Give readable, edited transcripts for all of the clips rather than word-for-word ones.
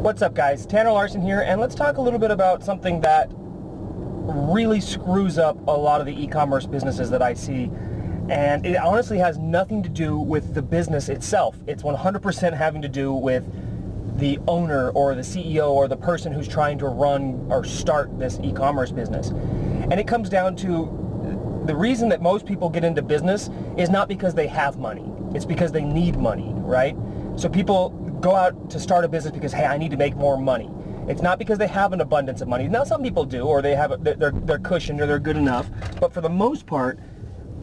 What's up, guys? Tanner Larsson here, and let's talk a little bit about something that really screws up a lot of the e-commerce businesses that I see. And it honestly has nothing to do with the business itself. It's 100% having to do with the owner or the CEO or the person who's trying to run or start this e-commerce business. And it comes down to the reason that most people get into business is not because they have money. It's because they need money, right? So people go out to start a business because, hey, I need to make more money. It's not because they have an abundance of money. Now, some people do, or they have they're cushioned, or they're good enough. But for the most part,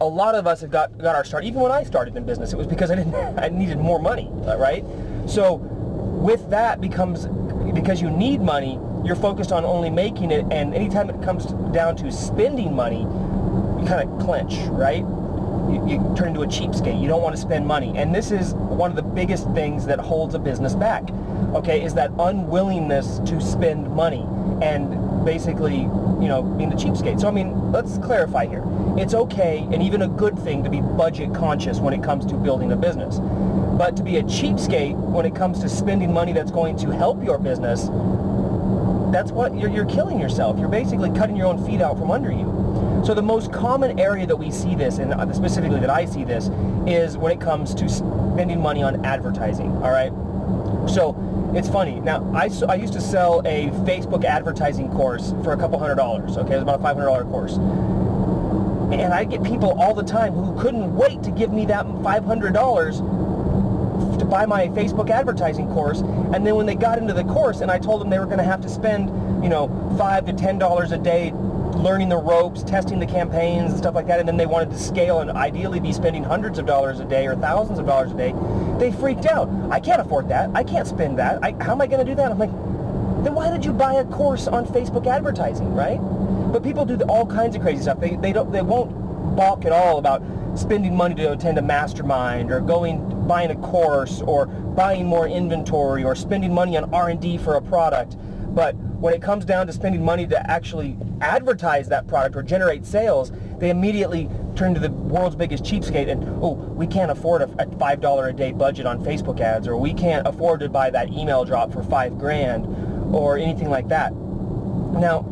a lot of us have got our start. Even when I started in business, it was because I needed more money, right? So with that because you need money, you're focused on only making it, and anytime it comes down to spending money, you kind of clench, right? You turn into a cheapskate. You don't want to spend money. And this is one of the biggest things that holds a business back, okay, is that unwillingness to spend money and basically, being the cheapskate. So, I mean, let's clarify here. It's okay and even a good thing to be budget conscious when it comes to building a business. But to be a cheapskate when it comes to spending money that's going to help your business, that's what you're killing yourself. You're basically cutting your own feet out from under you. So the most common area that we see this, and specifically that I see this, is when it comes to spending money on advertising, all right? So it's funny. Now, I used to sell a Facebook advertising course for a couple $100s, okay? It was about a $500 course. And I get people all the time who couldn't wait to give me that $500 to buy my Facebook advertising course, and then when they got into the course and I told them they were going to have to spend, $5 to $10 a day learning the ropes, testing the campaigns and stuff like that, and then they wanted to scale and ideally be spending hundreds of dollars a day or thousands of dollars a day, they freaked out. I can't afford that. I can't spend that. How am I going to do that? I'm like, then why did you buy a course on Facebook advertising, right? But people do all kinds of crazy stuff. They won't balk at all about spending money to attend a mastermind or buying a course or buying more inventory or spending money on R&D for a product. But when it comes down to spending money to actually advertise that product or generate sales, they immediately turn to the world's biggest cheapskate and, oh, we can't afford a $5 a day budget on Facebook ads, or we can't afford to buy that email drop for $5,000 or anything like that. Now,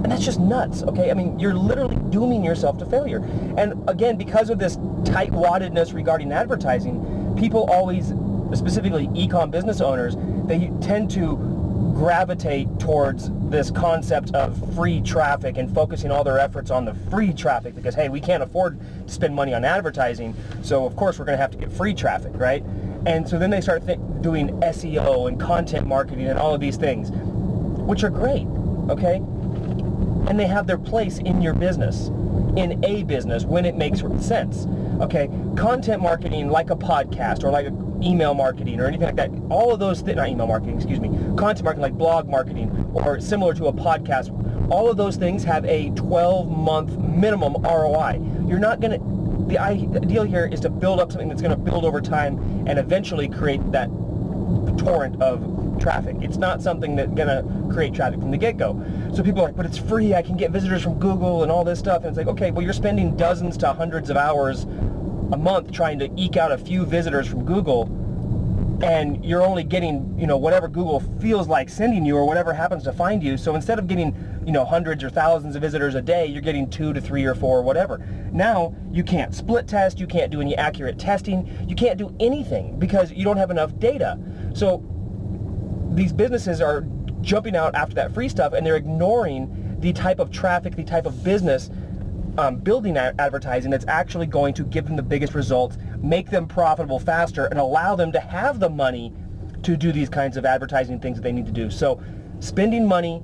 and that's just nuts, okay? I mean, you're literally dooming yourself to failure. And again, because of this tight-waddedness regarding advertising, people always, specifically e-com business owners, they tend to gravitate towards this concept of free traffic and focusing all their efforts on the free traffic because, hey, we can't afford to spend money on advertising, so of course we're going to have to get free traffic, right? And so then they start doing SEO and content marketing and all of these things, which are great, okay? And they have their place in your business, in a business, when it makes sense, okay? Content marketing, like a podcast or like email marketing or anything like that, all of those things, not email marketing, excuse me, content marketing like blog marketing or similar to a podcast, all of those things have a 12-month minimum ROI. You're not going to, the ideal here is to build up something that's going to build over time and eventually create that torrent of traffic. It's not something that's going to create traffic from the get-go. So people are like, but it's free, I can get visitors from Google and all this stuff, and it's like, okay, well, you're spending dozens to hundreds of hours a month trying to eke out a few visitors from Google, and you're only getting, whatever Google feels like sending you or whatever happens to find you. So instead of getting, hundreds or thousands of visitors a day, you're getting 2 to 3 or 4 or whatever. Now, you can't split test, you can't do any accurate testing, you can't do anything because you don't have enough data. So these businesses are jumping out after that free stuff, and they're ignoring the type of traffic, the type of business building advertising that's actually going to give them the biggest results, make them profitable faster, and allow them to have the money to do these kinds of advertising things that they need to do. So spending money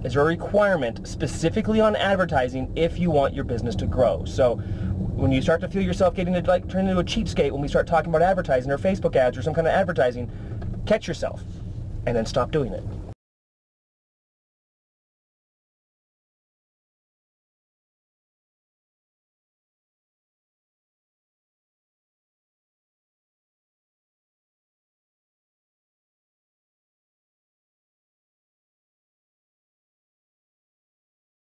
is a requirement specifically on advertising if you want your business to grow. So when you start to feel yourself getting to turn into a cheapskate when we start talking about advertising or Facebook ads or some kind of advertising, catch yourself and then stop doing it.